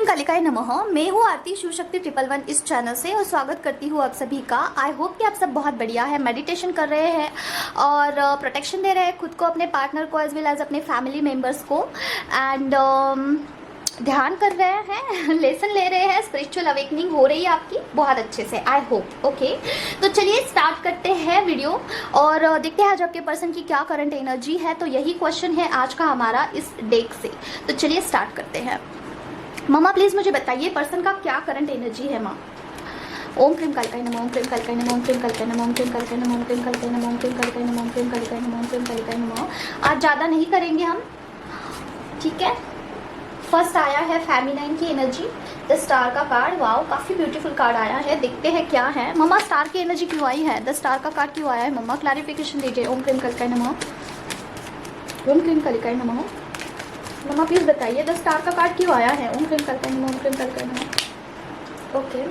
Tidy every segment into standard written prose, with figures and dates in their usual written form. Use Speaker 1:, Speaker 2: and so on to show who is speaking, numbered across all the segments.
Speaker 1: कालिकाय नमः। मैं हूँ आरती शिव शक्ति 111 इस चैनल से और स्वागत करती हूँ आप सभी का। आई होप कि आप सब बहुत बढ़िया है, मेडिटेशन कर रहे हैं और प्रोटेक्शन दे रहे हैं खुद को, अपने पार्टनर को एज वेल एज अपने फैमिली मेम्बर्स को, एंड ध्यान कर रहे हैं, लेसन ले रहे हैं, स्पिरिचुअल अवेकनिंग हो रही है आपकी बहुत अच्छे से, आई होप। ओके, तो चलिए स्टार्ट करते हैं वीडियो और देखते हैं आज आपके पर्सन की क्या करंट एनर्जी है। तो यही क्वेश्चन है आज का हमारा इस डेक से। तो चलिए स्टार्ट करते हैं। मम्मा प्लीज मुझे बताइए पर्सन का क्या करंट एनर्जी है माँ। ओम क्रीम कालिकाय नमः, ओम क्रीम कालिकाय नमः, ओम क्रीम कालिकाय नमः, ओम क्रीम कालिकाय नमः, ओम क्रीम कालिकाय नमः, ओम क्रीम कालिकाय नमः, ओम क्रीम कालिकाय नमः, ओम क्रीम कालिकाय नमः। आज ज़्यादा नहीं करेंगे हम, ठीक है। फर्स्ट आया है फेमिनाइन की एनर्जी, द स्टार का कार्ड। वाओ, काफ़ी ब्यूटीफुल कार्ड आया है, देखते हैं क्या है। मम्मा स्टार की एनर्जी क्यों आई है, द स्टार का कार्ड क्यों आया है मम्मा, क्लैरिफिकेशन दीजिए। ओम क्रीम कालिकाय नमः, ओम क्रीम कालिकाय नमः। मम्मा प्लीज बताइए द स्टार का कार्ड क्यों आया है। ओम क्रीम कालिकाय नमः, ओम क्रीम कालिकाय नमः। ओके,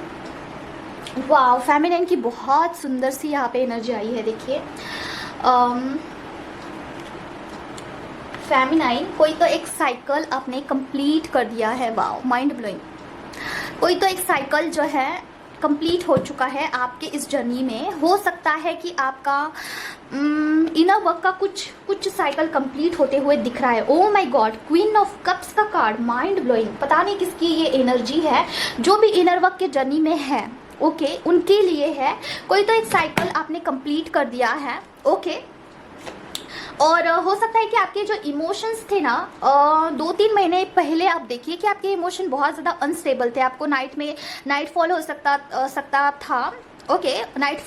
Speaker 1: वाओ, फेमिनाइन की बहुत सुंदर सी यहाँ पे एनर्जी आई है। देखिए फेमिनाइन, कोई तो एक साइकिल आपने कंप्लीट कर दिया है। Wow, mind blowing. कोई तो एक साइकिल जो है कंप्लीट हो चुका है आपके इस जर्नी में। हो सकता है कि आपका इनर वर्क का कुछ साइकिल कंप्लीट होते हुए दिख रहा है। Oh my God, queen of cups का कार्ड, माइंड ब्लोइंग। पता नहीं किसकी ये एनर्जी है, जो भी इनर वर्क के जर्नी में है, ओके, उनके लिए है। कोई तो एक साइकिल आपने कंप्लीट कर दिया है, ओके। और हो सकता है कि आपके जो इमोशंस थे ना, 2-3 महीने पहले आप देखिए कि आपके इमोशन बहुत ज़्यादा अनस्टेबल थे। आपको नाइट फॉल हो सकता था, ओके, नाइट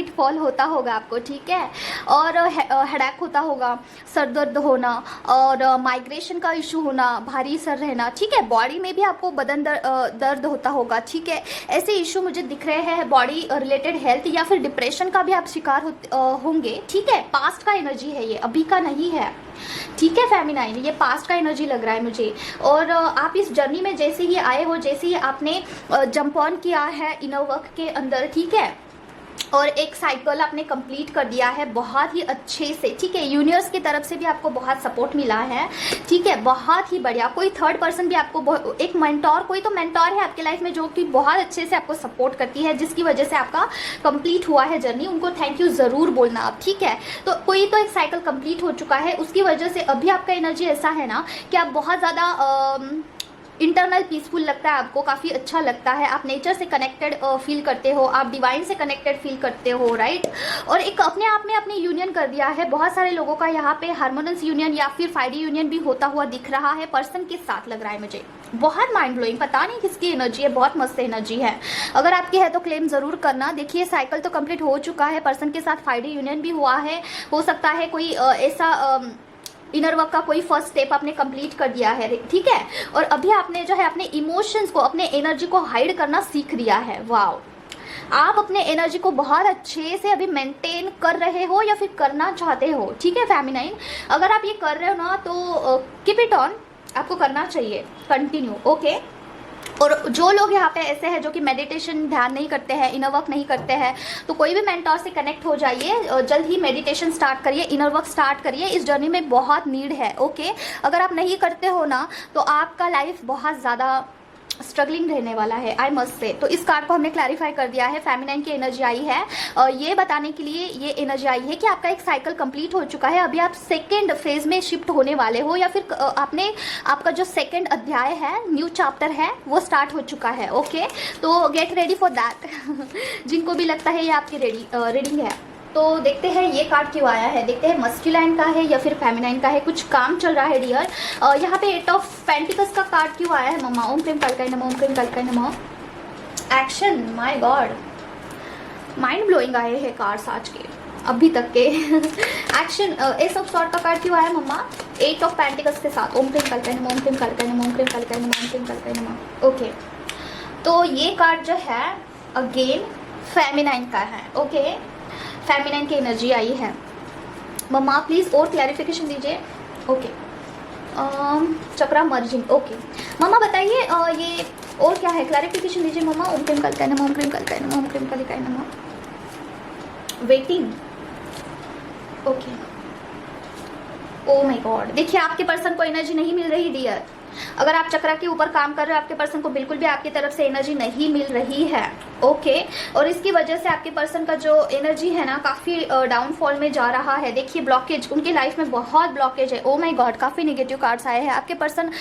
Speaker 1: फॉल होता होगा आपको, ठीक है। और हेडेक होता होगा, सर दर्द होना और माइग्रेशन का इशू होना, भारी सर रहना, ठीक है। बॉडी में भी आपको बदन दर्द होता होगा, ठीक है। ऐसे इशू मुझे दिख रहे हैं, बॉडी रिलेटेड हेल्थ या फिर डिप्रेशन का भी आप शिकार होंगे, ठीक है। पास्ट का एनर्जी है ये, अभी का नहीं है, ठीक है। फेमिनाइन, ये पास्ट का एनर्जी लग रहा है मुझे। और आप इस जर्नी में जैसे ही आए हो, जैसे ही आपने जंप ऑन किया है इनर वर्क के अंदर, ठीक है, और एक साइकिल आपने कंप्लीट कर दिया है बहुत ही अच्छे से, ठीक है। यूनिवर्स की तरफ से भी आपको बहुत सपोर्ट मिला है, ठीक है, बहुत ही बढ़िया। कोई थर्ड पर्सन भी आपको, एक मेंटोर, कोई तो मेंटोर है आपके लाइफ में जो कि बहुत अच्छे से आपको सपोर्ट करती है, जिसकी वजह से आपका कंप्लीट हुआ है जर्नी। उनको थैंक यू ज़रूर बोलना आप, ठीक है। तो कोई तो एक साइकिल कंप्लीट हो चुका है, उसकी वजह से अभी आपका एनर्जी ऐसा है ना कि आप बहुत ज़्यादा इंटरनल पीसफुल लगता है आपको, काफ़ी अच्छा लगता है। आप नेचर से कनेक्टेड फील करते हो, आप डिवाइन से कनेक्टेड फील करते हो, राइट। और एक अपने आप में अपने यूनियन कर दिया है। बहुत सारे लोगों का यहाँ पे हार्मोनस यूनियन या फिर 5D यूनियन भी होता हुआ दिख रहा है पर्सन के साथ, लग रहा है मुझे। बहुत माइंड ब्लोइंग, पता नहीं किसकी एनर्जी है, बहुत मस्त एनर्जी है। अगर आपकी है तो क्लेम ज़रूर करना। देखिए साइकिल तो कंप्लीट हो चुका है, पर्सन के साथ 5D यूनियन भी हुआ है। हो सकता है कोई ऐसा इनर वर्क का कोई फर्स्ट स्टेप आपने कंप्लीट कर दिया है, ठीक है। और अभी आपने जो है अपने इमोशंस को, अपने एनर्जी को हाइड करना सीख लिया है। वाओ, आप अपने एनर्जी को बहुत अच्छे से अभी मेंटेन कर रहे हो या फिर करना चाहते हो, ठीक है फेमिनाइन। अगर आप ये कर रहे हो ना तो कीप इट ऑन, आपको करना चाहिए कंटिन्यू, ओके। और जो लोग यहाँ पे ऐसे हैं जो कि मेडिटेशन ध्यान नहीं करते हैं, इनर वर्क नहीं करते हैं, तो कोई भी मेंटोर से कनेक्ट हो जाइए, जल्द ही मेडिटेशन स्टार्ट करिए, इनर वर्क स्टार्ट करिए। इस जर्नी में बहुत नीड है, ओके। अगर आप नहीं करते हो ना तो आपका लाइफ बहुत ज़्यादा स्ट्रगलिंग रहने वाला है, आई मस्ट से। तो इस कार्ड को हमने क्लैरिफाई कर दिया है। फेमिनाइन की एनर्जी आई है ये बताने के लिए, ये एनर्जी आई है कि आपका एक साइकिल कंप्लीट हो चुका है। अभी आप सेकंड फेज में शिफ्ट होने वाले हो, या फिर आपका जो सेकंड अध्याय है, न्यू चैप्टर है, वो स्टार्ट हो चुका है, ओके। तो गेट रेडी फॉर दैट। जिनको भी लगता है ये आपकी रीडिंग है, तो देखते हैं ये कार्ड क्यों आया है। देखते हैं मस्कुलाइन का है या फिर फेमिनाइन का है, कुछ काम चल रहा है डियर। यहाँ पे 8 ऑफ पेंटिकल्स का कार्ड क्यों आया है मम्मा। ओम क्रीम कालिकाय नमः, ओम क्रीम कालिकाय नमः। Action, my God, mind blowing आए हैं कार्ड्स आज के, अभी तक के। एक्शन, एस ऑफ सॉर्ड का कार्ड क्यों आया मम्मा 8 ऑफ पेंटिकल्स के साथ। ओम क्रीम कालिकाय नमः, ओम क्रीम कालिकाय नमः, ओम क्रीम कालिकाय नमः, ओम क्रीम कालिकाय नमः, ओके। तो ये कार्ड जो है अगेन फेमिनाइन का है, ओके। फेमिनाइन की एनर्जी आई है मम्मा, प्लीज और क्लैरिफिकेशन दीजिए, ओके। चक्रा मर्जिंग, ओके। मम्मा बताइए ये और क्या है, क्लैरिफिकेशन दीजिए मम्मा। ओम क्रीम कालिकाय नमः, ओम क्रीम कालिकाय नमः, ओम क्रीम कालिकाय नमः। Waiting, okay. O my God, देखिए आपके पर्सन को एनर्जी नहीं मिल रही डियर, अगर आप चक्रा के ऊपर काम कर रहे हो, आपके पर्सन को बिल्कुल भी आपकी तरफ से एनर्जी नहीं मिल रही है, ओके। और इसकी वजह से आपके पर्सन का जो एनर्जी है ना काफ़ी डाउनफॉल में जा रहा है। देखिए ब्लॉकेज, उनकी लाइफ में बहुत ब्लॉकेज है। ओ माय गॉड, काफ़ी नेगेटिव कार्ड्स आए हैं। आपके पर्सन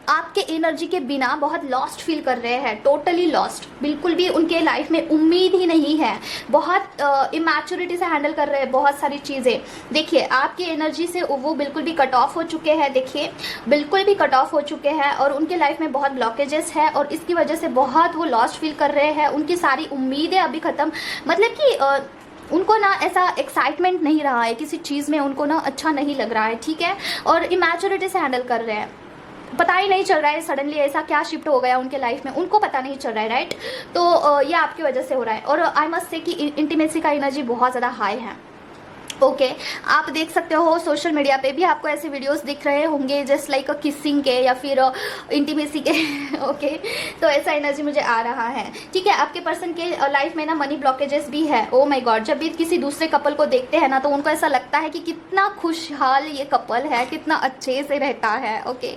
Speaker 1: आपके एनर्जी के बिना बहुत लॉस्ट फील कर रहे हैं, टोटली लॉस्ट। बिल्कुल भी उनके लाइफ में उम्मीद ही नहीं है, बहुत इमैच्योरिटी से हैंडल कर रहे हैं बहुत सारी चीज़ें। देखिए आपकी एनर्जी से वो बिल्कुल भी कट ऑफ हो चुके हैं, देखिए बिल्कुल भी कट ऑफ हो चुके हैं और उनके लाइफ में बहुत ब्लॉकेजेस है और इसकी वजह से बहुत वो लॉस्ट फील कर रहे हैं। उनकी सारी उम्मीदें अभी ख़त्म, मतलब कि उनको ना ऐसा एक्साइटमेंट नहीं रहा है किसी चीज़ में, उनको ना अच्छा नहीं लग रहा है, ठीक है। और इमैच्योरिटी से हैंडल कर रहे हैं, पता ही नहीं चल रहा है सडनली ऐसा क्या शिफ्ट हो गया उनके लाइफ में, उनको पता नहीं चल रहा है, राइट। तो ये आपकी वजह से हो रहा है। और आई मस्ट से कि इंटीमेसी का एनर्जी बहुत ज़्यादा हाई है, ओके। आप देख सकते हो सोशल मीडिया पे भी आपको ऐसे वीडियोस दिख रहे होंगे जस्ट लाइक किसिंग के या फिर इंटीमेसी के, ओके। तो ऐसा एनर्जी मुझे आ रहा है, ठीक है। आपके पर्सन के लाइफ में ना मनी ब्लॉकेजेस भी है। ओ माय गॉड, जब भी किसी दूसरे कपल को देखते हैं ना तो उनको ऐसा लगता है कि कितना खुशहाल ये कपल है, कितना अच्छे से रहता है, ओके।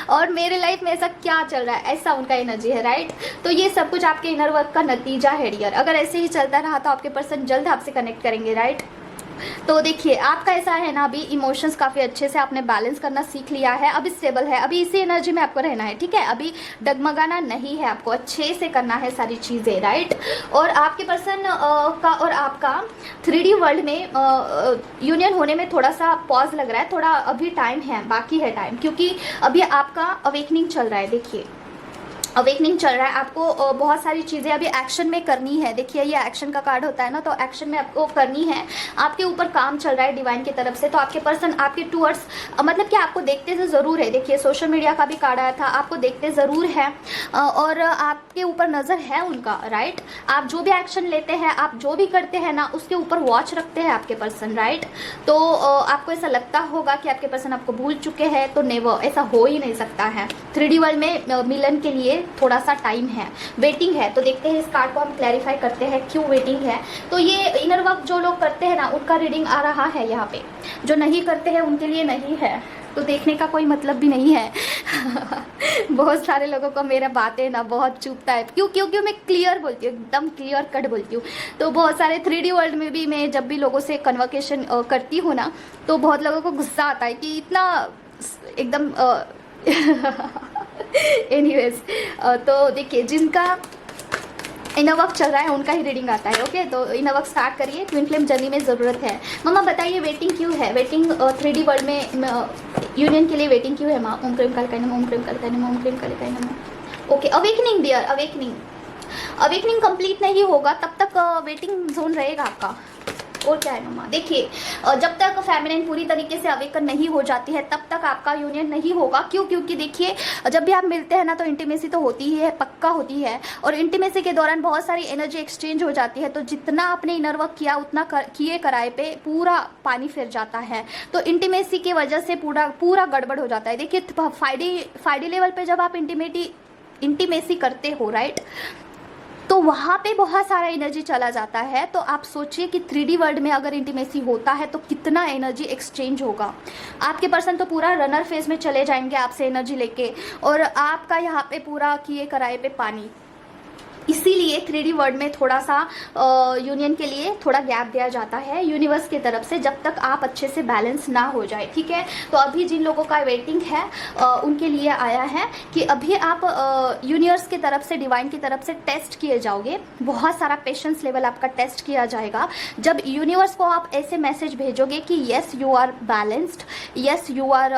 Speaker 1: और मेरे लाइफ में ऐसा क्या चल रहा है, ऐसा उनका एनर्जी है, राइट। तो ये सब कुछ आपके इनर वर्क का नतीजा है डियर। अगर ऐसे ही चलता रहा तो आपके पर्सन जल्द आपसे कनेक्ट करेंगे, राइट। तो देखिए आपका ऐसा है ना, अभी इमोशंस काफ़ी अच्छे से आपने बैलेंस करना सीख लिया है, अभी स्टेबल है, अभी इसी एनर्जी में आपको रहना है, ठीक है। अभी डगमगाना नहीं है, आपको अच्छे से करना है सारी चीज़ें, राइट। और आपके पर्सन का और आपका 3D वर्ल्ड में यूनियन होने में थोड़ा सा पॉज लग रहा है, थोड़ा अभी टाइम है, बाकी है टाइम, क्योंकि अभी आपका अवेकनिंग चल रहा है। देखिए अवेकनिंग चल रहा है, आपको बहुत सारी चीज़ें अभी एक्शन में करनी है। देखिए ये एक्शन का कार्ड होता है ना, तो एक्शन में आपको करनी है, आपके ऊपर काम चल रहा है डिवाइन की तरफ से। तो आपके पर्सन आपके टूवर्ड्स मतलब कि आपको देखते से ज़रूर है। देखिए सोशल मीडिया का भी कार्ड आया था, आपको देखते ज़रूर है और आपके ऊपर नज़र है उनका, राइट। आप जो भी एक्शन लेते हैं, आप जो भी करते हैं ना, उसके ऊपर वॉच रखते हैं आपके पर्सन, राइट। तो आपको ऐसा लगता होगा कि आपके पर्सन आपको भूल चुके हैं, तो नेवर, ऐसा हो ही नहीं सकता है। 3D वर्ल्ड में मिलन के लिए थोड़ा सा टाइम है, वेटिंग है। तो देखते हैं इस कार्ड को हम क्लैरिफाई करते हैं क्यों वेटिंग है। तो ये इनर वर्क जो लोग करते हैं ना उनका रीडिंग आ रहा है यहाँ पे, जो नहीं करते हैं उनके लिए नहीं है, तो देखने का कोई मतलब भी नहीं है। बहुत सारे लोगों को मेरा बातें ना बहुत चुभता है, क्योंकि मैं क्लियर बोलती हूँ, एकदम क्लियर कट बोलती हूँ। तो बहुत सारे 3D वर्ल्ड में भी मैं जब भी लोगों से कन्वर्सेशन करती हूँ ना, तो बहुत लोगों को गुस्सा आता है कि इतना एकदम एनीवेज, तो देखिए जिनका इनर वर्क चल रहा है उनका ही रीडिंग आता है, ओके। तो इनर वर्क स्टार्ट करिए, ट्विन फ्लेम जर्नी में ज़रूरत है। मम्मा बताइए वेटिंग क्यों है, वेटिंग 3D वर्ल्ड में यूनियन के लिए वेटिंग क्यों है माँ। ओम क्रीम कल कहना, ओम क्रीम कल कहना, ओम क्रीम कल कहना, okay. Awakening dear, awakening complete नहीं होगा तब तक वेटिंग जोन रहेगा आपका। और क्या है मम्मा, देखिए जब तक फेमिनिन पूरी तरीके से अवेकन नहीं हो जाती है तब तक आपका यूनियन नहीं होगा। क्यों? क्योंकि देखिए जब भी आप मिलते हैं ना तो इंटीमेसी तो होती ही है, पक्का होती है। और इंटीमेसी के दौरान बहुत सारी एनर्जी एक्सचेंज हो जाती है, तो जितना आपने इनर वर्क किया उतना किए कराए पे पूरा पानी फिर जाता है। तो इंटीमेसी की वजह से पूरा गड़बड़ हो जाता है। देखिए 5D लेवल पे जब आप इंटीमेसी करते हो, राइट, तो वहाँ पे बहुत सारा एनर्जी चला जाता है। तो आप सोचिए कि 3D वर्ल्ड में अगर इंटीमेसी होता है तो कितना एनर्जी एक्सचेंज होगा। आपके पर्सन तो पूरा रनर फेज में चले जाएंगे आपसे एनर्जी लेके, और आपका यहाँ पे पूरा किए कराए पे पानी। इसीलिए 3D वर्ल्ड में थोड़ा सा यूनियन के लिए थोड़ा गैप दिया जाता है यूनिवर्स की तरफ से, जब तक आप अच्छे से बैलेंस ना हो जाए, ठीक है। तो अभी जिन लोगों का वेटिंग है उनके लिए आया है कि अभी आप यूनिवर्स की तरफ से, डिवाइन की तरफ से टेस्ट किए जाओगे। बहुत सारा पेशेंस लेवल आपका टेस्ट किया जाएगा। जब यूनिवर्स को आप ऐसे मैसेज भेजोगे कि yes you are balanced, yes you are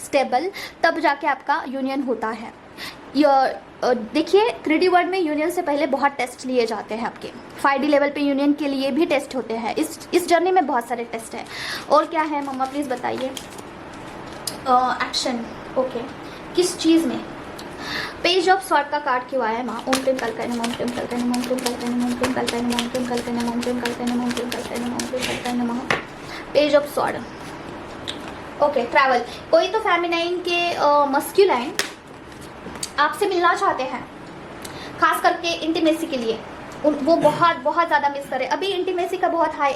Speaker 1: stable, तब जाके आपका यूनियन होता है। देखिए 3D वर्ल्ड में यूनियन से पहले बहुत टेस्ट लिए जाते हैं आपके। 5D लेवल पे यूनियन के लिए भी टेस्ट होते हैं। इस जर्नी में बहुत सारे टेस्ट हैं। और क्या है मम्मा प्लीज़ बताइए। एक्शन, ओके, किस चीज़ में। पेज ऑफ स्वॉर्ड का कार्ड क्यों आया है माँ। ओम क्रीम कल कहना, ओम क्रीम कल कहना, ओम क्रीम कल कहना, ओम क्रीम कल कहना, ओम क्रीम कल कहना, ओम क्रीम कल कहना, ओम क्रीम कल कहना, ओम क्रीम कल कहना। Page of sword, okay. Travel, कोई तो फेमिनाइन के मस्क्यूलाइन आपसे मिलना चाहते हैं, खास करके इंटीमेसी के लिए। वो बहुत बहुत ज़्यादा मिस करें। अभी इंटीमेसी का बहुत हाई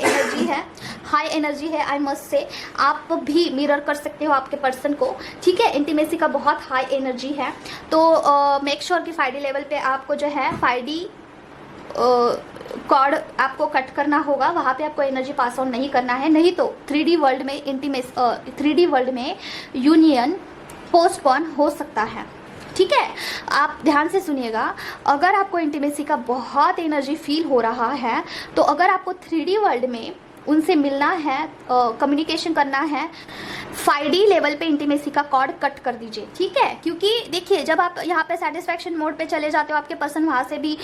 Speaker 1: एनर्जी है आई मस्ट से। आप भी मिरर कर सकते हो आपके पर्सन को, ठीक है। इंटीमेसी का बहुत हाई एनर्जी है, तो मेक श्योर कि 5D लेवल पे आपको जो है 5D कॉर्ड आपको कट करना होगा, वहाँ पे आपको एनर्जी पास ऑन नहीं करना है, नहीं तो 3D वर्ल्ड में 3D वर्ल्ड में यूनियन पोस्टपोन हो सकता है, ठीक है। आप ध्यान से सुनिएगा, अगर आपको इंटीमेसी का बहुत एनर्जी फील हो रहा है, तो अगर आपको 3D वर्ल्ड में उनसे मिलना है, कम्युनिकेशन करना है, 5D लेवल पे इंटीमेसी का कॉर्ड कट कर दीजिए, ठीक है। क्योंकि देखिए, जब आप यहाँ पे सेटिस्फैक्शन मोड पे चले जाते हो, आपके पर्सन वहाँ से भी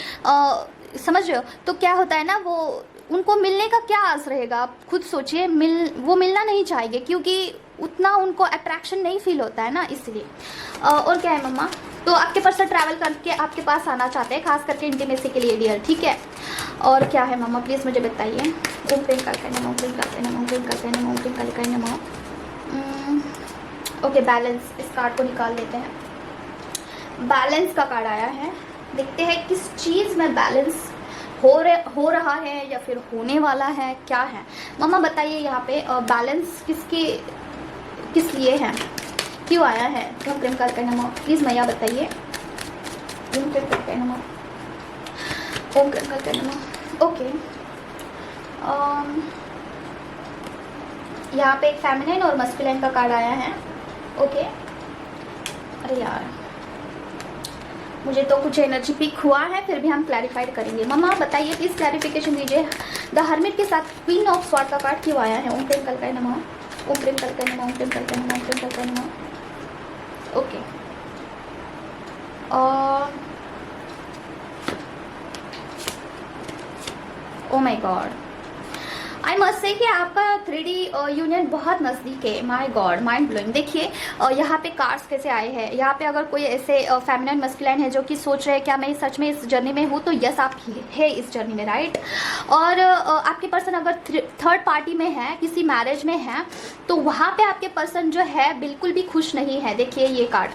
Speaker 1: समझ रहे हो, तो क्या होता है ना, वो उनको मिलने का क्या आस रहेगा, आप खुद सोचिए। वो मिलना नहीं चाहेंगे, क्योंकि उतना उनको अट्रैक्शन नहीं फील होता है ना, इसलिए। और क्या है मम्मा, तो आपके पर्सन ट्रैवल करके आपके पास आना चाहते हैं, खास करके इंटीमेसी के लिए डियर, ठीक है। और क्या है मम्मा, प्लीज़ मुझे बताइए। ओम प्रेम करके नमो, प्रेम करके नमो, प्रेम करके नमो, प्रेम करके नमो। ओके, बैलेंस, इस कार्ड को निकाल लेते हैं। बैलेंस का कार्ड आया है, देखते हैं किस चीज़ में बैलेंस हो रहा है या फिर होने वाला है, क्या है मम्मा बताइए। यहाँ पे बैलेंस किस लिए है, क्यों आया है। ओम प्रेम करके नमो, प्लीज़ मैया बताइए। ओम प्रेम करके नमो, ओम प्रेम करके नमो। ओके, यहाँ पे एक फेमिनिन और मस्कुलिन का कार्ड आया है। ओके, अरे यार, मुझे तो कुछ एनर्जी पिक हुआ है, फिर भी हम क्लैरिफाइड करेंगे। मम्मा बताइए प्लीज़, क्लैरिफिकेशन दीजिए। द हर्मिट के साथ क्वीन ऑफ स्वॉर्ड का कार्ड क्यों आया है। ओम प्रेम करके नमो, ओम प्रेम करके नमो, ओम प्रेम करके नमो, ओम प्रेम करके नमो। Okay, O my God, I must say कि आपका 3D यूनियन बहुत नज़दीक है। My God, mind blowing. देखिए यहाँ पे कार्ड्स कैसे आए हैं। यहाँ पे अगर कोई ऐसे फेमिनिन मस्कुलिन है जो कि सोच रहे हैं क्या मैं सच में इस जर्नी में हूँ, तो यस आप है इस जर्नी में, राइट। और आपके पर्सन अगर थर्ड पार्टी में है, किसी मैरिज में है, तो वहाँ पे आपके पर्सन जो है बिल्कुल भी खुश नहीं है। देखिए ये कार्ड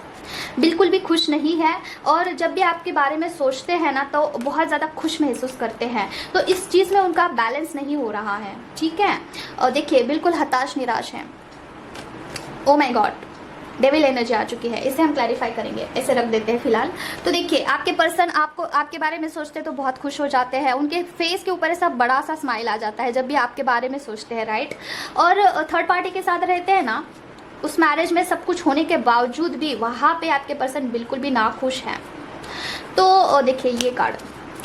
Speaker 1: बिल्कुल भी खुश नहीं है, और जब भी आपके बारे में सोचते हैं ना, तो बहुत ज़्यादा खुश महसूस करते हैं। तो इस चीज़ में उनका बैलेंस नहीं हो रहा है, ठीक है। और देखिए बिल्कुल हताश निराश है। Oh my god, devil energy आ चुकी है, इसे हम क्लैरिफाई करेंगे, ऐसे रख देते हैं फिलहाल। तो देखिए आपके पर्सन आपके बारे में सोचते हैं तो बहुत खुश हो जाते हैं, उनके फेस के ऊपर ऐसा बड़ा सा स्माइल आ जाता है जब भी आपके बारे में सोचते हैं, राइट। और थर्ड पार्टी के साथ रहते हैं ना, उस मैरिज में सब कुछ होने के बावजूद भी वहाँ पे आपके पर्सन बिल्कुल भी नाखुश हैं। तो देखिए ये कार्ड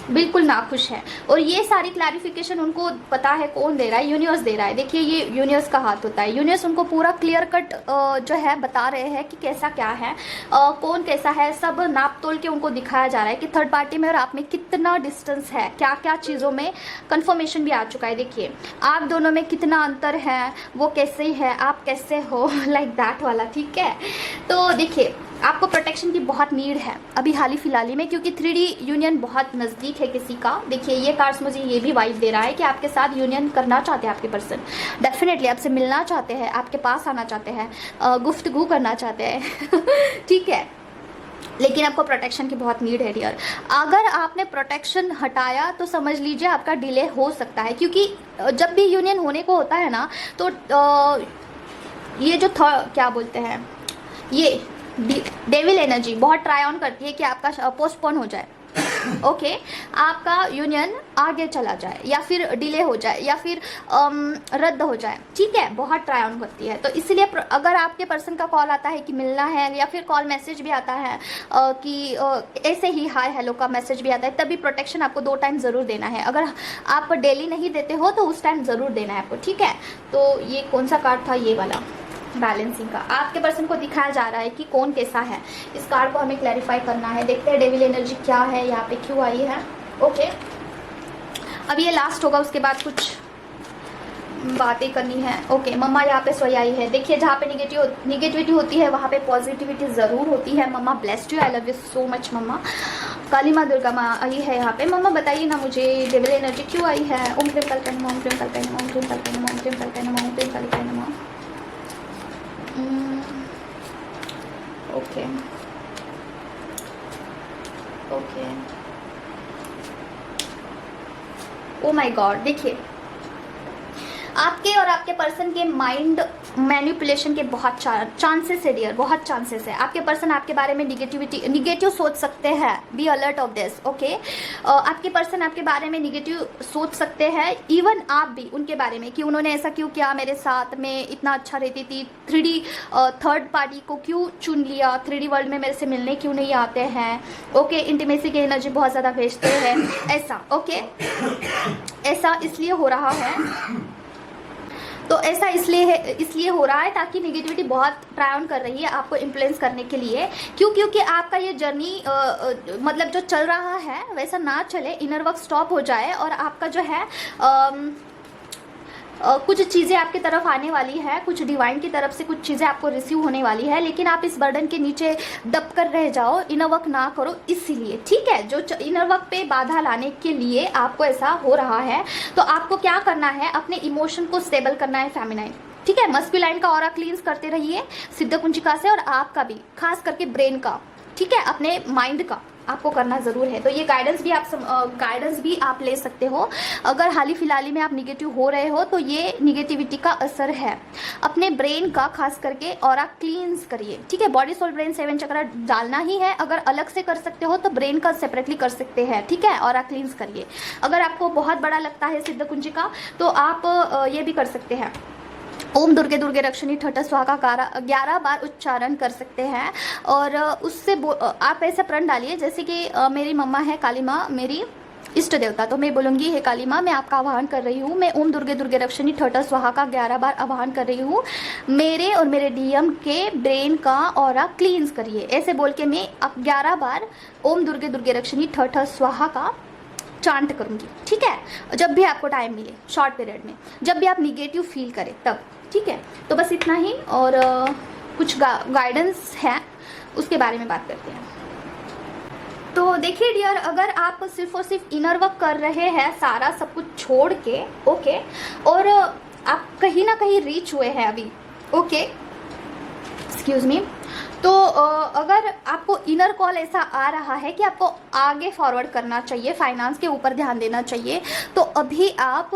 Speaker 1: बिल्कुल नाखुश है, और ये सारी क्लैरिफिकेशन उनको पता है कौन दे रहा है, यूनिवर्स दे रहा है। देखिए ये यूनिवर्स का हाथ होता है, यूनिवर्स उनको पूरा क्लियर कट जो है बता रहे हैं कि कैसा क्या है, कौन कैसा है, सब नाप तोल के उनको दिखाया जा रहा है कि थर्ड पार्टी में और आप में कितना डिस्टेंस है, क्या क्या चीज़ों में कंफर्मेशन भी आ चुका है। देखिए आप दोनों में कितना अंतर है, वो कैसे है, आप कैसे हो, लाइक दैट वाला, ठीक है। तो देखिए आपको प्रोटेक्शन की बहुत नीड है अभी हाल ही फिलहाल में, क्योंकि 3D यूनियन बहुत नज़दीक है किसी का। देखिए ये कार्ड्स मुझे ये भी वाइब दे रहा है कि आपके साथ यूनियन करना चाहते हैं आपके पर्सन, डेफिनेटली आपसे मिलना चाहते हैं, आपके पास आना चाहते हैं, गुफ्तगू करना चाहते हैं ठीक है। लेकिन आपको प्रोटेक्शन की बहुत नीड है डियर। अगर आपने प्रोटेक्शन हटाया तो समझ लीजिए आपका डिले हो सकता है, क्योंकि जब भी यूनियन होने को होता है ना, तो ये जो क्या बोलते हैं, ये डेविल एनर्जी बहुत ट्राई ऑन करती है कि आपका पोस्टपोन हो जाए, ओके आपका यूनियन आगे चला जाए, या फिर डिले हो जाए, या फिर रद्द हो जाए, ठीक है, बहुत ट्राई ऑन करती है। तो इसलिए अगर आपके पर्सन का कॉल आता है कि मिलना है, या फिर कॉल मैसेज भी आता है कि ऐसे ही हाय हेलो का मैसेज भी आता है, तभी प्रोटेक्शन आपको 2 टाइम ज़रूर देना है। अगर आप डेली नहीं देते हो तो उस टाइम ज़रूर देना है आपको, ठीक है। तो ये कौन सा कार्ड था, ये वाला बैलेंसिंग का आपके पर्सन को दिखाया जा रहा है कि कौन कैसा है। इस कार्ड को हमें क्लैरिफाई करना है, देखते हैं डेविल एनर्जी क्या है, यहाँ पे क्यों आई है। ओके अब ये लास्ट होगा, उसके बाद कुछ बातें करनी है। ओके मम्मा यहाँ पे सोई आई है। देखिए जहाँ पे निगेटिविटी होती है वहाँ पे पॉजिटिविटी ज़रूर होती है। Mamma blessed you, I love you so much mamma. Kali माँ दुर्गा माँ आई है यहाँ पे। मम्मा बताइए ना मुझे डेविल एनर्जी क्यों आई है। ओम प्रेम कल कहना, ओम प्रेम कल कहना, ओम प्रेम कल कहना, ओम प्रेम कल कहना, ओम प्रेम कल कहना। Okay okay O my God, देखिए आपके और आपके पर्सन के माइंड मैनिपुलेशन के बहुत चांसेस है डियर, बहुत चांसेस है। आपके पर्सन आपके बारे में निगेटिव सोच सकते हैं, be alert of this, okay. आपके पर्सन आपके बारे में निगेटिव सोच सकते हैं, इवन आप भी उनके बारे में कि उन्होंने ऐसा क्यों किया मेरे साथ, में इतना अच्छा रहती थी, 3D थर्ड पार्टी को क्यों चुन लिया, 3D वर्ल्ड में मेरे से मिलने क्यों नहीं आते हैं, ओके। इंटीमेसी की एनर्जी बहुत ज़्यादा भेजते हैं, ऐसा, ओके। ऐसा इसलिए हो रहा है, तो ऐसा इसलिए हो रहा है ताकि नेगेटिविटी बहुत ट्राई कर रही है आपको इन्फ्लुएंस करने के लिए। क्योंकि आपका ये जर्नी मतलब जो चल रहा है वैसा ना चले, इनर वर्क स्टॉप हो जाए और आपका जो है कुछ चीज़ें आपकी तरफ आने वाली है, कुछ डिवाइन की तरफ से कुछ चीज़ें आपको रिसीव होने वाली है, लेकिन आप इस बर्डन के नीचे दब कर रह जाओ, इनर वर्क ना करो इसीलिए, ठीक है। जो इनर वर्क पे बाधा लाने के लिए आपको ऐसा हो रहा है, तो आपको क्या करना है, अपने इमोशन को स्टेबल करना है, फेमिनाइन, ठीक है। मस्कुलाइन का ऑरा क्लींस करते रहिए सिद्ध कुंजिका से, और आपका भी खास करके ब्रेन का, ठीक है, अपने माइंड का आपको करना ज़रूर है। तो ये गाइडेंस भी आप ले सकते हो। अगर हाल ही फिलहाल में आप निगेटिव हो रहे हो तो ये निगेटिविटी का असर है। अपने ब्रेन का खास करके और आप क्लींस करिए, ठीक है। बॉडी सोल ब्रेन 7 चक्र डालना ही है, अगर अलग से कर सकते हो तो ब्रेन का सेपरेटली कर सकते हैं, ठीक है। और आप क्लींस करिए। अगर आपको बहुत बड़ा लगता है सिद्ध कुंजिका तो आप ये भी कर सकते हैं, ओम दुर्गे दुर्गे रक्षणी ठठ स्वाहा का 11 बार उच्चारण कर सकते हैं। और उससे आप ऐसे प्रण डालिए जैसे कि मेरी मम्मा है काली माँ, मेरी इष्ट देवता, तो मैं बोलूँगी हे काली माँ, मैं आपका आह्वान कर रही हूँ, मैं ओम दुर्गे दुर्गे रक्षणी ठठ स्वाहा का 11 बार आह्वान कर रही हूँ, मेरे और मेरे डीएम के ब्रेन का ऑरा क्लींस करिए। ऐसे बोल के मैं अब 11 बार ओम दुर्गे दुर्गे रक्षणी ठठ स्वाहा का चांट करूँगी, ठीक है। जब भी आपको टाइम मिले, शॉर्ट पीरियड में, जब भी आप निगेटिव फील करें तब, ठीक है। तो बस इतना ही, और कुछ गाइडेंस है उसके बारे में बात करते हैं। तो देखिए डियर, अगर आप सिर्फ और सिर्फ इनर वर्क कर रहे हैं सारा सब कुछ छोड़ के, ओके, और आप कहीं ना कहीं रीच हुए हैं अभी, ओके, एक्सक्यूज मी, तो अगर आपको इनर कॉल ऐसा आ रहा है कि आपको आगे फॉरवर्ड करना चाहिए, फाइनेंस के ऊपर ध्यान देना चाहिए, तो अभी आप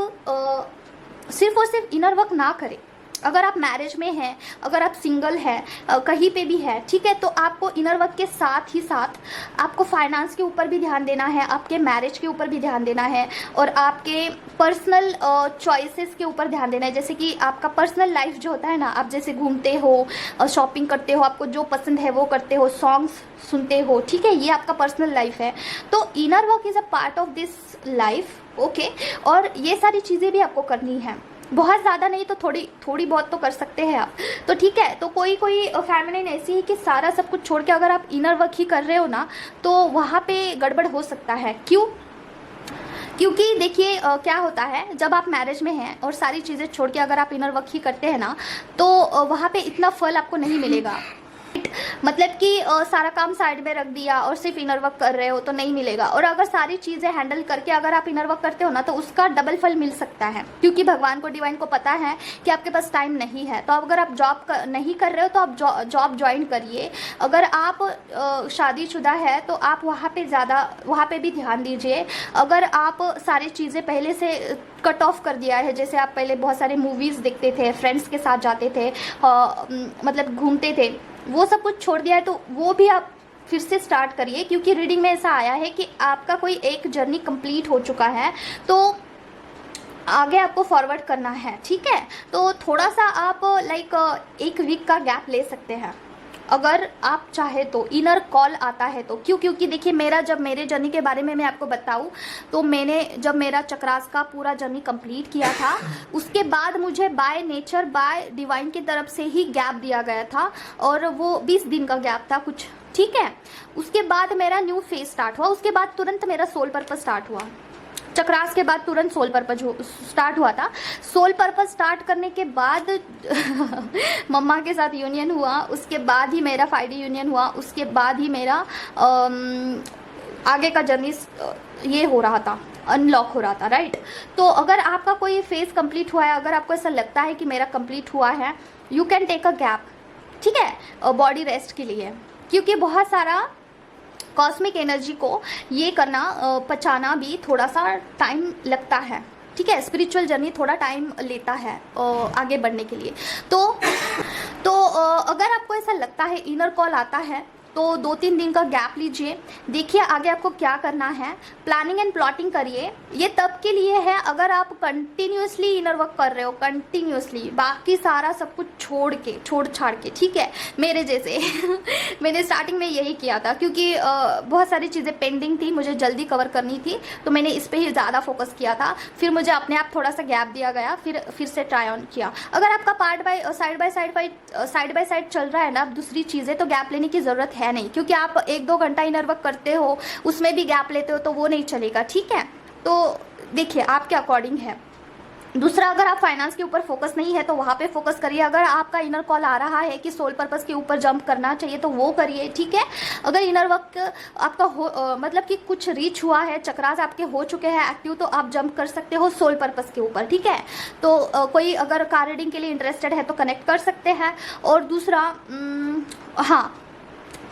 Speaker 1: सिर्फ और सिर्फ इनर वर्क ना करें। अगर आप मैरिज में हैं, अगर आप सिंगल हैं, कहीं पे भी है, ठीक है, तो आपको इनर वर्क के साथ ही साथ आपको फाइनेंस के ऊपर भी ध्यान देना है, आपके मैरिज के ऊपर भी ध्यान देना है, और आपके पर्सनल चॉइसेस के ऊपर ध्यान देना है। जैसे कि आपका पर्सनल लाइफ जो होता है ना, आप जैसे घूमते हो, शॉपिंग करते हो, आपको जो पसंद है वो करते हो, सॉन्ग्स सुनते हो, ठीक है, ये आपका पर्सनल लाइफ है। तो inner work is a part of this life, okay. और ये सारी चीज़ें भी आपको करनी है, बहुत ज़्यादा नहीं तो थोड़ी बहुत तो कर सकते हैं आप, तो ठीक है। तो कोई फेमिनिन ऐसी है कि सारा सब कुछ छोड़ के अगर आप इनर वर्क ही कर रहे हो ना, तो वहाँ पे गड़बड़ हो सकता है। क्यों? क्योंकि देखिए क्या होता है, जब आप मैरिज में हैं और सारी चीज़ें छोड़ के अगर आप इनर वर्क ही करते हैं ना, तो वहाँ पे इतना फल आपको नहीं मिलेगा। मतलब कि सारा काम साइड में रख दिया और सिर्फ इनर वर्क कर रहे हो तो नहीं मिलेगा। और अगर सारी चीज़ें हैंडल करके अगर आप इनर वर्क करते हो ना, तो उसका डबल फल मिल सकता है, क्योंकि भगवान को, डिवाइन को पता है कि आपके पास टाइम नहीं है। तो अगर आप जॉब नहीं कर रहे हो तो आप जॉब ज्वाइन करिए। अगर आप शादीशुदा है तो आप वहाँ पे भी ध्यान दीजिए। अगर आप सारी चीज़ें पहले से कट ऑफ कर दिया है, जैसे आप पहले बहुत सारे मूवीज़ देखते थे, फ्रेंड्स के साथ जाते थे, मतलब घूमते थे, वो सब कुछ छोड़ दिया है, तो वो भी आप फिर से स्टार्ट करिए। क्योंकि रीडिंग में ऐसा आया है कि आपका कोई एक जर्नी कंप्लीट हो चुका है, तो आगे आपको फॉरवर्ड करना है, ठीक है। तो थोड़ा सा आप लाइक 1 वीक का गैप ले सकते हैं अगर आप चाहे तो, इनर कॉल आता है तो। क्योंकि देखिए, जब मेरे जर्नी के बारे में मैं आपको बताऊं, तो मैंने जब मेरा चक्रास का पूरा जर्नी कंप्लीट किया था, उसके बाद मुझे बाय नेचर, बाय डिवाइन की तरफ से ही गैप दिया गया था, और वो 20 दिन का गैप था कुछ, ठीक है। उसके बाद मेरा न्यू फेज स्टार्ट हुआ, उसके बाद तुरंत मेरा सोल पर्पस स्टार्ट हुआ। चक्रास के बाद तुरंत सोल पर्पस स्टार्ट हुआ था। सोल पर्पस स्टार्ट करने के बाद मम्मा के साथ यूनियन हुआ, उसके बाद ही मेरा 5D यूनियन हुआ, उसके बाद ही मेरा आगे का जर्नी ये हो रहा था, अनलॉक हो रहा था, राइट। तो अगर आपका कोई फेज कंप्लीट हुआ है, अगर आपको ऐसा लगता है कि मेरा कंप्लीट हुआ है, you can take a gap, ठीक है, बॉडी रेस्ट के लिए। क्योंकि बहुत सारा कॉस्मिक एनर्जी को ये करना पचाना भी थोड़ा सा टाइम लगता है, ठीक है। स्पिरिचुअल जर्नी थोड़ा टाइम लेता है आगे बढ़ने के लिए। तो अगर आपको ऐसा लगता है, इनर कॉल आता है, तो 2-3 दिन का गैप लीजिए, देखिए आगे आपको क्या करना है, प्लानिंग एंड प्लॉटिंग करिए। ये तब के लिए है अगर आप कंटिन्यूसली इनर वर्क कर रहे हो, कंटिन्यूसली, बाकी सारा सब कुछ छोड़ छाड़ के, ठीक है, मेरे जैसे मैंने स्टार्टिंग में यही किया था, क्योंकि बहुत सारी चीज़ें पेंडिंग थी, मुझे जल्दी कवर करनी थी, तो मैंने इस पर ही ज़्यादा फोकस किया था। फिर मुझे अपने आप थोड़ा सा गैप दिया गया, फिर से ट्राई ऑन किया। अगर आपका साइड बाय साइड चल रहा है ना, अब दूसरी चीज़ें, तो गैप लेने की ज़रूरत है नहीं, क्योंकि आप 1-2 घंटा इनर वर्क करते हो, उसमें भी गैप लेते हो, तो वो नहीं चलेगा, ठीक है। तो देखिए आपके अकॉर्डिंग है। दूसरा, अगर आप फाइनेंस के ऊपर फोकस नहीं है तो वहाँ पे फोकस करिए। अगर आपका इनर कॉल आ रहा है कि सोल पर्पस के ऊपर जंप करना चाहिए तो वो करिए, ठीक है। अगर इनर वर्क आपका मतलब कि कुछ रीच हुआ है, चक्रास आपके हो चुके हैं एक्टिव, तो आप जंप कर सकते हो सोल पर्पस के ऊपर, ठीक है। तो कोई अगर कार रीडिंग के लिए इंटरेस्टेड है तो कनेक्ट कर सकते हैं। और दूसरा, हाँ,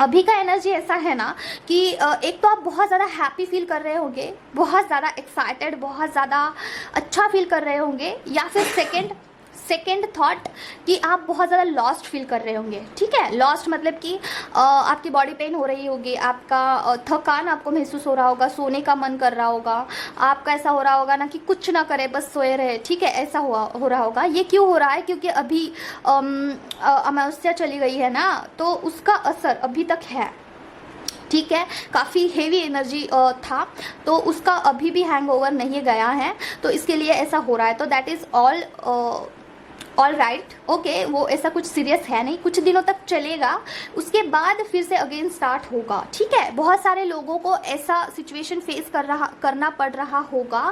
Speaker 1: अभी का एनर्जी ऐसा है ना कि एक तो आप बहुत ज़्यादा हैप्पी फील कर रहे होंगे, बहुत ज़्यादा एक्साइटेड, बहुत ज़्यादा अच्छा फील कर रहे होंगे, या फिर सेकेंड थॉट कि आप बहुत ज़्यादा लॉस्ट फील कर रहे होंगे, ठीक है। लॉस्ट मतलब कि आपकी बॉडी पेन हो रही होगी, आपका थकान आपको महसूस हो रहा होगा, सोने का मन कर रहा होगा, आपका ऐसा हो रहा होगा ना कि कुछ ना करे बस सोए रहे, ठीक है, ऐसा हो रहा होगा। ये क्यों हो रहा है? क्योंकि अभी अमावस्या चली गई है ना, तो उसका असर अभी तक है, ठीक है। काफ़ी हेवी एनर्जी था, तो उसका अभी भी हैंगओवर नहीं गया है, तो इसके लिए ऐसा हो रहा है। तो that is all right, okay, वो ऐसा कुछ सीरियस है नहीं, कुछ दिनों तक चलेगा, उसके बाद फिर से अगेन स्टार्ट होगा, ठीक है। बहुत सारे लोगों को ऐसा सिचुएशन फेस करना पड़ रहा होगा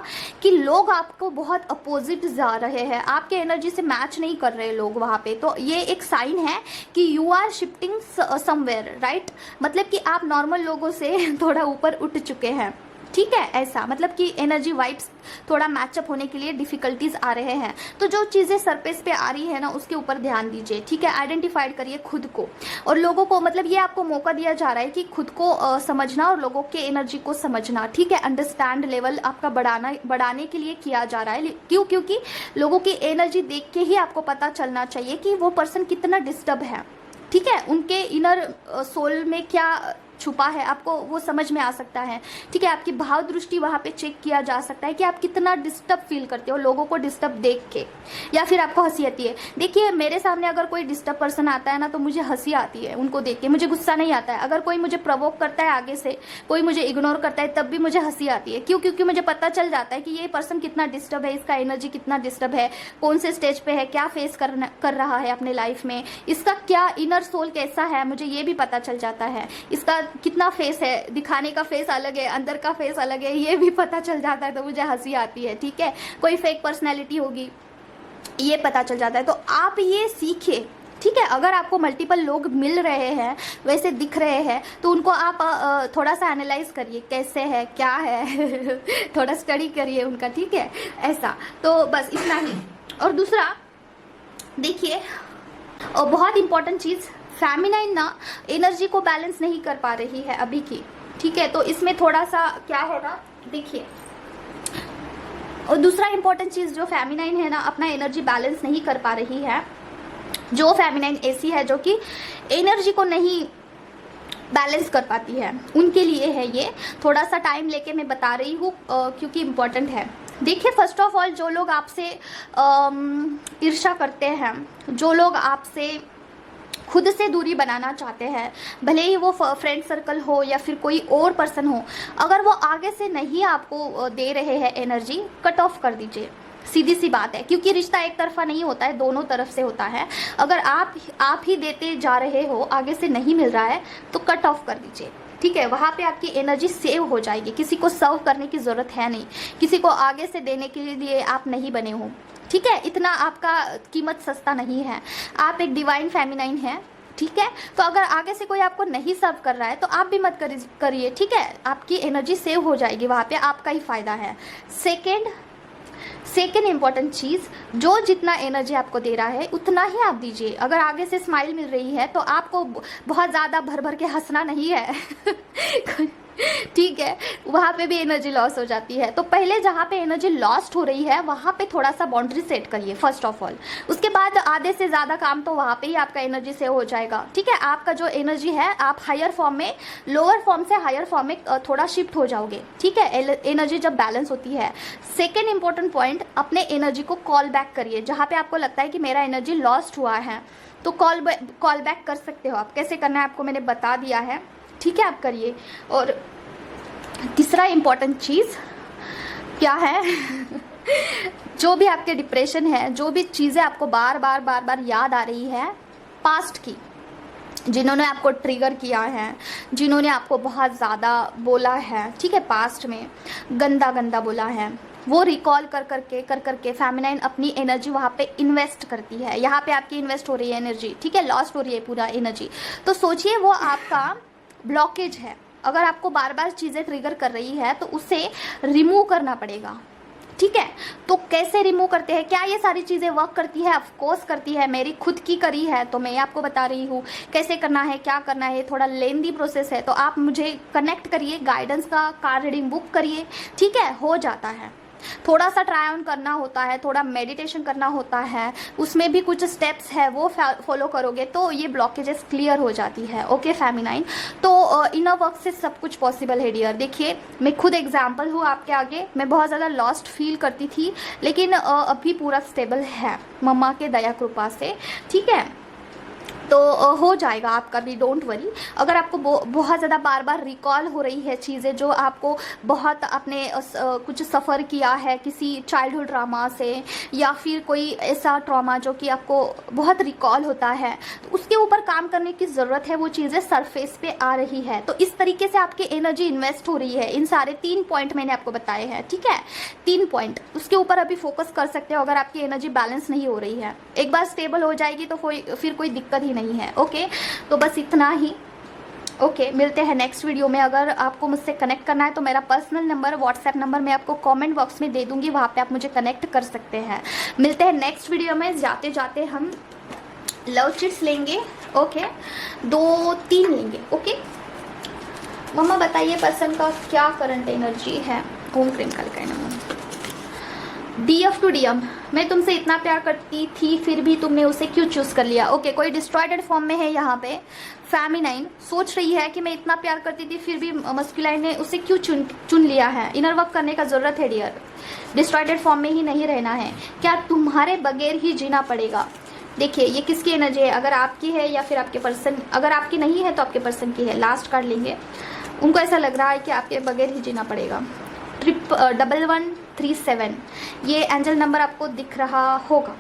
Speaker 1: कि लोग आपको बहुत अपोजिट जा रहे हैं, आपके एनर्जी से मैच नहीं कर रहे लोग वहाँ पे, तो ये एक साइन है कि you are shifting somewhere, right. मतलब कि आप नॉर्मल लोगों से थोड़ा ऊपर उठ चुके हैं, ठीक है। ऐसा मतलब कि एनर्जी वाइब्स थोड़ा मैचअप होने के लिए डिफ़िकल्टीज आ रहे हैं, तो जो चीज़ें सरफेस पे आ रही है ना, उसके ऊपर ध्यान दीजिए, ठीक है। आइडेंटिफाइड करिए खुद को और लोगों को, मतलब ये आपको मौका दिया जा रहा है कि खुद को समझना और लोगों के एनर्जी को समझना, ठीक है। अंडरस्टैंड लेवल आपका बढ़ाने के लिए किया जा रहा है। क्यों? क्योंकि लोगों की एनर्जी देख के ही आपको पता चलना चाहिए कि वो पर्सन कितना डिस्टर्ब है, ठीक है। उनके इनर सोल में क्या छुपा है, आपको वो समझ में आ सकता है, ठीक है। आपकी भाव दृष्टि वहाँ पे चेक किया जा सकता है कि आप कितना डिस्टर्ब फील करते हो लोगों को डिस्टर्ब देख के, या फिर आपको हंसी आती है। देखिए मेरे सामने अगर कोई डिस्टर्ब पर्सन आता है ना, तो मुझे हंसी आती है उनको देख के, मुझे गुस्सा नहीं आता है। अगर कोई मुझे प्रवोक करता है आगे से, कोई मुझे इग्नोर करता है, तब भी मुझे हंसी आती है। क्यों? क्योंकि मुझे पता चल जाता है कि ये पर्सन कितना डिस्टर्ब है, इसका एनर्जी कितना डिस्टर्ब है, कौन से स्टेज पे है, क्या फेस कर रहा है अपने लाइफ में, इसका क्या इनर सोल कैसा है, मुझे ये भी पता चल जाता है। इसका कितना फेस है, दिखाने का फेस अलग है, अंदर का फेस अलग है, ये भी पता चल जाता है, तो मुझे हंसी आती है, ठीक है। कोई फेक पर्सनैलिटी होगी, ये पता चल जाता है। तो आप ये सीखिए, ठीक है। अगर आपको मल्टीपल लोग मिल रहे हैं, वैसे दिख रहे हैं, तो उनको आप थोड़ा सा एनालाइज करिए, कैसे है, क्या है थोड़ा स्टडी करिए उनका, ठीक है। ऐसा तो बस इतना ही। और दूसरा देखिए, बहुत इंपॉर्टेंट चीज़, फेमिनाइन ना एनर्जी को बैलेंस नहीं कर पा रही है अभी की, ठीक है। तो इसमें थोड़ा सा क्या है ना, देखिए। और दूसरा इंपॉर्टेंट चीज़, जो फेमिनाइन है ना, अपना एनर्जी बैलेंस नहीं कर पा रही है, जो फेमिनाइन ऐसी है जो कि एनर्जी को नहीं बैलेंस कर पाती है, उनके लिए है ये। थोड़ा सा टाइम लेके मैं बता रही हूँ क्योंकि इम्पोर्टेंट है। देखिए फर्स्ट ऑफ ऑल, जो लोग आपसे ईर्ष्या करते हैं, जो लोग आपसे खुद से दूरी बनाना चाहते हैं, भले ही वो फ्रेंड सर्कल हो या फिर कोई और पर्सन हो, अगर वो आगे से नहीं आपको दे रहे हैं एनर्जी, कट ऑफ कर दीजिए, सीधी सी बात है। क्योंकि रिश्ता एक तरफा नहीं होता है, दोनों तरफ से होता है। अगर आप ही देते जा रहे हो, आगे से नहीं मिल रहा है, तो कट ऑफ कर दीजिए, ठीक है। वहाँ पे आपकी एनर्जी सेव हो जाएगी। किसी को सर्व करने की ज़रूरत है नहीं, किसी को आगे से देने के लिए आप नहीं बने हो, ठीक है। इतना आपका कीमत सस्ता नहीं है, आप एक डिवाइन फेमिनाइन है, ठीक है। तो अगर आगे से कोई आपको नहीं सर्व कर रहा है तो आप भी मत करिए, ठीक है। आपकी एनर्जी सेव हो जाएगी, वहाँ पे आपका ही फायदा है। सेकेंड, सेकेंड इंपॉर्टेंट चीज़, जो जितना एनर्जी आपको दे रहा है उतना ही आप दीजिए। अगर आगे से स्माइल मिल रही है तो आपको बहुत ज़्यादा भर भर के हंसना नहीं है ठीक है, वहाँ पे भी एनर्जी लॉस हो जाती है। तो पहले जहाँ पे एनर्जी लॉस्ट हो रही है वहाँ पे थोड़ा सा बाउंड्री सेट करिए फर्स्ट ऑफ ऑल। उसके बाद आधे से ज़्यादा काम तो वहाँ पे ही आपका एनर्जी से हो जाएगा। ठीक है, आपका जो एनर्जी है आप हायर फॉर्म में, लोअर फॉर्म से हायर फॉर्म में थोड़ा शिफ्ट हो जाओगे। ठीक है, एनर्जी जब बैलेंस होती है। सेकेंड इंपॉर्टेंट पॉइंट, अपने एनर्जी को कॉल बैक करिए। जहाँ पे आपको लगता है कि मेरा एनर्जी लॉस्ट हुआ है तो कॉल बैक कर सकते हो आप। कैसे करना है आपको मैंने बता दिया है। ठीक है, आप करिए। और तीसरा इम्पॉर्टेंट चीज़ क्या है जो भी आपके डिप्रेशन है, जो भी चीज़ें आपको बार बार याद आ रही है पास्ट की, जिन्होंने आपको ट्रिगर किया है, जिन्होंने आपको बहुत ज़्यादा बोला है, ठीक है, पास्ट में गंदा बोला है, वो रिकॉल कर करके फेमिनाइन अपनी एनर्जी वहाँ पे इन्वेस्ट करती है। यहाँ पे आपकी इन्वेस्ट हो रही है एनर्जी। ठीक है, लॉस्ट हो रही है पूरा एनर्जी। तो सोचिए वो आपका ब्लॉकेज है। अगर आपको बार बार चीज़ें ट्रिगर कर रही है तो उसे रिमूव करना पड़ेगा। ठीक है, तो कैसे रिमूव करते हैं, क्या ये सारी चीज़ें वर्क करती है? ऑफ कोर्स करती है। मेरी खुद की करी है तो मैं आपको बता रही हूँ कैसे करना है, क्या करना है। थोड़ा लेंदी प्रोसेस है तो आप मुझे कनेक्ट करिए, गाइडेंस का कार्ड रीडिंग बुक करिए। ठीक है, हो जाता है। थोड़ा सा ट्राई ऑन करना होता है, थोड़ा मेडिटेशन करना होता है, उसमें भी कुछ स्टेप्स है वो फॉलो करोगे तो ये ब्लॉकेजेस क्लियर हो जाती है। ओके फेमिनाइन, तो इनर वर्क से सब कुछ पॉसिबल है डियर। देखिए मैं खुद एग्जांपल हूँ आपके आगे। मैं बहुत ज़्यादा लॉस्ट फील करती थी लेकिन अभी पूरा स्टेबल है मम्मा के दया कृपा से। ठीक है, तो हो जाएगा आपका भी, डोंट वरी। अगर आपको बहुत ज़्यादा बार बार रिकॉल हो रही है चीज़ें जो आपको बहुत अपने कुछ सफ़र किया है किसी चाइल्डहुड ट्रॉमा से, या फिर कोई ऐसा ट्रॉमा जो कि आपको बहुत रिकॉल होता है, तो उसके ऊपर काम करने की ज़रूरत है। वो चीज़ें सरफेस पे आ रही है तो इस तरीके से आपकी एनर्जी इन्वेस्ट हो रही है। इन सारे 3 पॉइंट मैंने आपको बताए हैं। ठीक है, 3 पॉइंट, उसके ऊपर अभी फोकस कर सकते हो। अगर आपकी एनर्जी बैलेंस नहीं हो रही है, एक बार स्टेबल हो जाएगी तो फिर कोई दिक्कत ही नहीं है। ओके, तो बस इतना ही। ओके, मिलते हैं नेक्स्ट वीडियो में। अगर आपको मुझसे कनेक्ट करना है तो मेरा पर्सनल नंबर, व्हाट्सएप नंबर मैं आपको कमेंट बॉक्स में दे दूंगी, वहाँ पे आप मुझे कनेक्ट कर सकते हैं। मिलते हैं नेक्स्ट वीडियो में। जाते जाते हम लव चिट्स लेंगे। ओके, 2-3 लेंगे। ओके, मम्मा बताइए पर्सन का क्या करंट एनर्जी है। ओम क्रीम कालिकाय नमः। DF टू DM, मैं तुमसे इतना प्यार करती थी फिर भी तुमने उसे क्यों चूज कर लिया। ओके, कोई डिस्ट्रॉयड फॉर्म में है यहाँ पे। फेमिनाइन सोच रही है कि मैं इतना प्यार करती थी फिर भी मस्कुलाइन ने उसे क्यों चुन लिया है। इनर वर्क करने का जरूरत है डियर। डिस्ट्रॉयड फॉर्म में ही नहीं रहना है। क्या तुम्हारे बगैर ही जीना पड़ेगा। देखिए ये किसकी एनर्जी है, अगर आपकी है या फिर आपके पर्सन, अगर आपकी नहीं है तो आपके पर्सन की है। लास्ट कार्ड लेंगे। उनको ऐसा लग रहा है कि आपके बगैर ही जीना पड़ेगा। 1137 ये एंजल नंबर आपको दिख रहा होगा।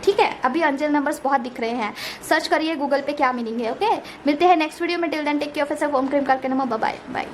Speaker 1: ठीक है, अभी एंजल नंबर्स बहुत दिख रहे हैं, सर्च करिए गूगल पे क्या मीनिंग है। ओके, मिलते हैं नेक्स्ट वीडियो में। Till then take care of yourself. ओम क्रीम करके नमः। Bye bye.